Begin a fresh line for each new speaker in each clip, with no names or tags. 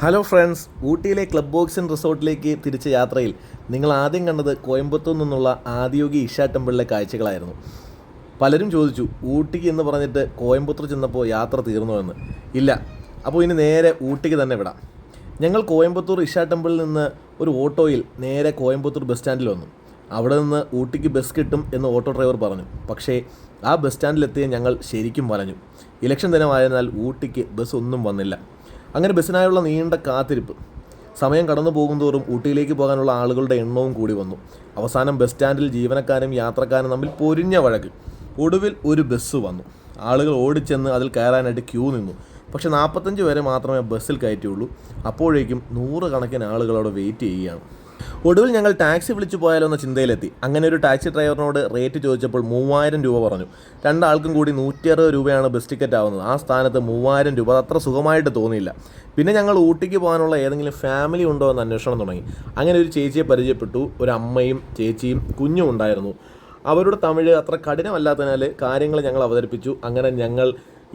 Hello friends, ഊട്ടിയിലെ club box റിസോർട്ടിലേക്ക് തിരിച്ച യാത്രയിൽ നിങ്ങൾ ആദ്യം കണ്ടത് കോയമ്പത്തൂർ നിന്നുള്ള ആദിയോഗി ഇഷ ടെമ്പിളിലെ കാഴ്ചകളായിരുന്നു. പലരും ചോദിച്ചു, ഊട്ടിക്ക് എന്ന് പറഞ്ഞിട്ട് കോയമ്പത്തൂർ ചെന്നപ്പോൾ യാത്ര തീർന്നു എന്ന്. ഇല്ല, അപ്പോൾ ഇനി നേരെ ഊട്ടിക്ക് തന്നെ വിടാം. ഞങ്ങൾ കോയമ്പത്തൂർ ഇഷ ടെമ്പിളിൽ നിന്ന് ഒരു ഓട്ടോയിൽ നേരെ കോയമ്പത്തൂർ ബസ് സ്റ്റാൻഡിൽ വന്നു. അവിടെ നിന്ന് ഊട്ടിക്ക് ബസ് കിട്ടും എന്ന് ഓട്ടോ ഡ്രൈവർ പറഞ്ഞു. പക്ഷേ ആ ബസ് സ്റ്റാൻഡിലെത്തിയ ഞങ്ങൾ ശരിക്കും വലഞ്ഞു. ഇലക്ഷൻ ദിനമായതിനാൽ ഊട്ടിക്ക് ബസ് ഒന്നും വന്നില്ല. അങ്ങനെ ബസ്സിനായുള്ള നീണ്ട കാത്തിരിപ്പ്. സമയം കടന്നു പോകുന്തോറും ഊട്ടിയിലേക്ക് പോകാനുള്ള ആളുകളുടെ എണ്ണവും കൂടി വന്നു. അവസാനം ബസ് സ്റ്റാൻഡിൽ ജീവനക്കാരും യാത്രക്കാരും തമ്മിൽ പൊരിഞ്ഞ വഴക്ക്. ഒടുവിൽ ഒരു ബസ് വന്നു. ആളുകൾ ഓടിച്ചെന്ന് അതിൽ കയറാനായിട്ട് ക്യൂ നിന്നു. പക്ഷേ 45 പേരെ മാത്രമേ ബസ്സിൽ കയറ്റിയുള്ളൂ. അപ്പോഴേക്കും 100 കണക്കിന് ആളുകൾ അവിടെ വെയിറ്റ് ചെയ്യുകയാണ്. ഒടുവിൽ ഞങ്ങൾ ടാക്സി വിളിച്ചു പോയാലോ എന്ന ചിന്തയിലെത്തി. അങ്ങനെ ഒരു ടാക്സി ഡ്രൈവറിനോട് റേറ്റ് ചോദിച്ചപ്പോൾ 3000 രൂപ പറഞ്ഞു. രണ്ടാൾക്കും കൂടി 160 രൂപയാണ് ബസ് ടിക്കറ്റ് ആവുന്നത്. ആ സ്ഥാനത്ത് 3000 രൂപ അത്ര സുഖമായിട്ട് തോന്നിയില്ല. പിന്നെ ഞങ്ങൾ ഊട്ടിക്ക് പോകാനുള്ള ഏതെങ്കിലും ഫാമിലി ഉണ്ടോ എന്ന് അന്വേഷണം തുടങ്ങി. അങ്ങനെ ഒരു ചേച്ചിയെ പരിചയപ്പെട്ടു. ഒരു അമ്മയും ചേച്ചിയും കുഞ്ഞും ഉണ്ടായിരുന്നു. അവരുടെ തമിഴ് അത്ര കഠിനമല്ലാത്തതിനാൽ കാര്യങ്ങൾ ഞങ്ങൾ അവതരിപ്പിച്ചു. അങ്ങനെ ഞങ്ങൾ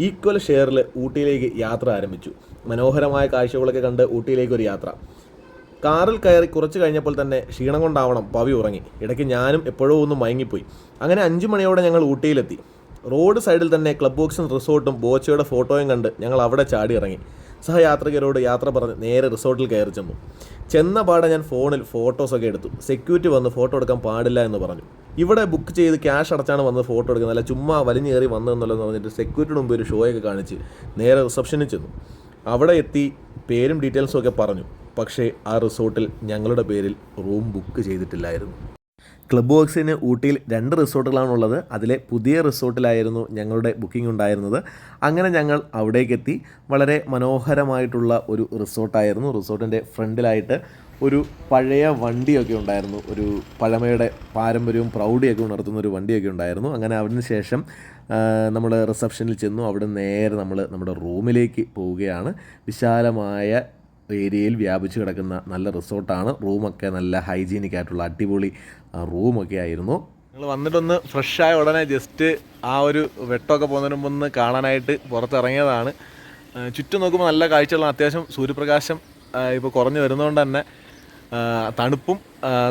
ഈക്വൽ ഷെയറിൽ ഊട്ടിയിലേക്ക് യാത്ര ആരംഭിച്ചു. മനോഹരമായ കാഴ്ചകളൊക്കെ കണ്ട് ഊട്ടിയിലേക്ക് ഒരു യാത്ര. കാറിൽ കയറി കുറച്ച് കഴിഞ്ഞപ്പോൾ തന്നെ ക്ഷീണം കൊണ്ടാവണം പവി ഉറങ്ങി. ഇടയ്ക്ക് ഞാനും എപ്പോഴോ ഒന്ന് മയങ്ങിപ്പോയി. അങ്ങനെ 5 മണിയോടെ ഞങ്ങൾ ഊട്ടിയിലെത്തി. റോഡ് സൈഡിൽ തന്നെ ക്ലബ് ബോക്സും റിസോർട്ടും ബോച്ചയുടെ ഫോട്ടോയും കണ്ട് ഞങ്ങൾ അവിടെ ചാടി ഇറങ്ങി. സഹയാത്രികരോട് യാത്ര പറഞ്ഞ് നേരെ റിസോർട്ടിൽ കയറി ചെന്നു. ചെന്ന പാടെ ഞാൻ ഫോണിൽ ഫോട്ടോസൊക്കെ എടുത്തു. സെക്യൂരിറ്റി വന്ന് ഫോട്ടോ എടുക്കാൻ പാടില്ല എന്ന് പറഞ്ഞു. ഇവിടെ ബുക്ക് ചെയ്ത് ക്യാഷ് അടച്ചാണ് വന്ന് ഫോട്ടോ എടുക്കുന്നത്, അല്ല ചുമ്മാ വലിഞ്ഞേറി വന്നതെന്നുള്ളതെന്ന് പറഞ്ഞിട്ട് സെക്യൂരിറ്റിയുടെ മുമ്പ് ഒരു ഷോയൊക്കെ കാണിച്ച് നേരെ റിസപ്ഷനിൽ ചെന്നു. അവിടെ എത്തി പേരും ഡീറ്റെയിൽസും ഒക്കെ പറഞ്ഞു. പക്ഷേ ആ റിസോർട്ടിൽ ഞങ്ങളുടെ പേരിൽ റൂം ബുക്ക് ചെയ്തിട്ടില്ലായിരുന്നു. ക്ലബ് ബോക്സിന് ഊട്ടിയിൽ 2 റിസോർട്ടുകളാണുള്ളത്. അതിലെ പുതിയ റിസോർട്ടിലായിരുന്നു ഞങ്ങളുടെ ബുക്കിംഗ് ഉണ്ടായിരുന്നത്. അങ്ങനെ ഞങ്ങൾ അവിടേക്കെത്തി. വളരെ മനോഹരമായിട്ടുള്ള ഒരു റിസോർട്ടായിരുന്നു. റിസോർട്ടിൻ്റെ ഫ്രണ്ടിലായിട്ട് ഒരു പഴയ വണ്ടിയൊക്കെ ഉണ്ടായിരുന്നു. ഒരു പഴമയുടെ പാരമ്പര്യവും പ്രൗഢിയൊക്കെ ഉണർത്തുന്ന ഒരു വണ്ടിയൊക്കെ ഉണ്ടായിരുന്നു. അങ്ങനെ അതിന് ശേഷം നമ്മൾ റിസപ്ഷനിൽ ചെന്നു. അവിടെ നേരെ നമ്മൾ നമ്മുടെ റൂമിലേക്ക് പോവുകയാണ്. വിശാലമായ ഏരിയയിൽ വ്യാപിച്ചു കിടക്കുന്ന നല്ല റിസോർട്ടാണ്. റൂമൊക്കെ നല്ല ഹൈജീനിക് ആയിട്ടുള്ള അടിപൊളി റൂമൊക്കെ ആയിരുന്നു. ഞങ്ങൾ വന്നിട്ടൊന്ന് ഫ്രഷായ ഉടനെ ജസ്റ്റ് ആ ഒരു വെട്ടമൊക്കെ പോകുന്നതിന് മുമ്പ് ഒന്ന് കാണാനായിട്ട് പുറത്തിറങ്ങിയതാണ്. ചുറ്റും നോക്കുമ്പോൾ നല്ല കാഴ്ചകളാണ്. അത്യാവശ്യം സൂര്യപ്രകാശം ഇപ്പോൾ കുറഞ്ഞു വരുന്നതുകൊണ്ട് തന്നെ തണുപ്പും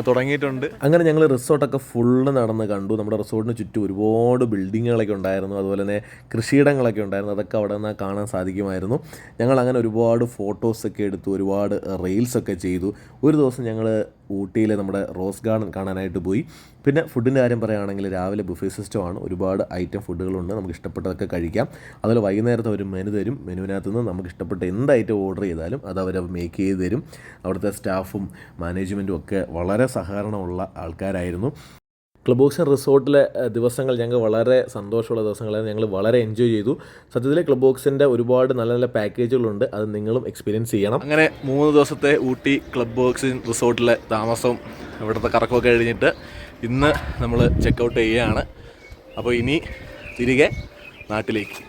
തുടങ്ങിയിട്ടുണ്ട്. അങ്ങനെ ഞങ്ങൾ റിസോർട്ടൊക്കെ ഫുള്ള് നടന്ന് കണ്ടു. നമ്മുടെ റിസോർട്ടിന് ചുറ്റും ഒരുപാട് ബിൽഡിങ്ങുകളൊക്കെ ഉണ്ടായിരുന്നു. അതുപോലെ തന്നെ കൃഷിയിടങ്ങളൊക്കെ ഉണ്ടായിരുന്നു. അതൊക്കെ അവിടെ നിന്ന് കാണാൻ സാധിക്കുമായിരുന്നു. ഞങ്ങൾ അങ്ങനെ ഒരുപാട് ഫോട്ടോസൊക്കെ എടുത്തു, ഒരുപാട് റീൽസൊക്കെ ചെയ്തു. ഒരു ദിവസം ഞങ്ങൾ ഊട്ടിയിൽ നമ്മുടെ റോസ് ഗാർഡൻ കാണാനായിട്ട് പോയി. പിന്നെ ഫുഡിൻ്റെ കാര്യം പറയുകയാണെങ്കിൽ രാവിലെ ബുഫേ സിസ്റ്റമാണ്. ഒരുപാട് ഐറ്റം ഫുഡുകളുണ്ട്. നമുക്ക് ഇഷ്ടപ്പെട്ടതൊക്കെ കഴിക്കാം. അതുപോലെ വൈകുന്നേരത്തെ ഒരു മെനു തരും. മെനുവിനകത്ത് നിന്ന് നമുക്ക് ഇഷ്ടപ്പെട്ട എന്ത് ഐറ്റം ഓർഡർ ചെയ്താലും അത് അവർ മേക്ക് ചെയ്ത് തരും. അവിടുത്തെ സ്റ്റാഫും മാനേജ്മെൻറ്റും ഒക്കെ വളരെ സഹകരണമുള്ള ആൾക്കാരായിരുന്നു. ക്ലബ് ബോക്സ് റിസോർട്ടിലെ ദിവസങ്ങൾ ഞങ്ങൾ വളരെ സന്തോഷമുള്ള ദിവസങ്ങളായിരുന്നു. ഞങ്ങൾ വളരെ എൻജോയ് ചെയ്തു. സത്യത്തിൽ ക്ലബ് ബോക്സിൻ്റെ ഒരുപാട് നല്ല നല്ല പാക്കേജുകളുണ്ട്. അത് നിങ്ങളും എക്സ്പീരിയൻസ് ചെയ്യണം. അങ്ങനെ 3 ദിവസത്തെ ഊട്ടി ക്ലബ് ബോക്സ് റിസോർട്ടിലെ താമസവും ഇവിടുത്തെ കറക്കമൊക്കെ കഴിഞ്ഞിട്ട് ഇന്ന് നമ്മൾ ചെക്കൗട്ട് ചെയ്യുകയാണ്. അപ്പോൾ ഇനി തിരികെ നാട്ടിലേക്ക്.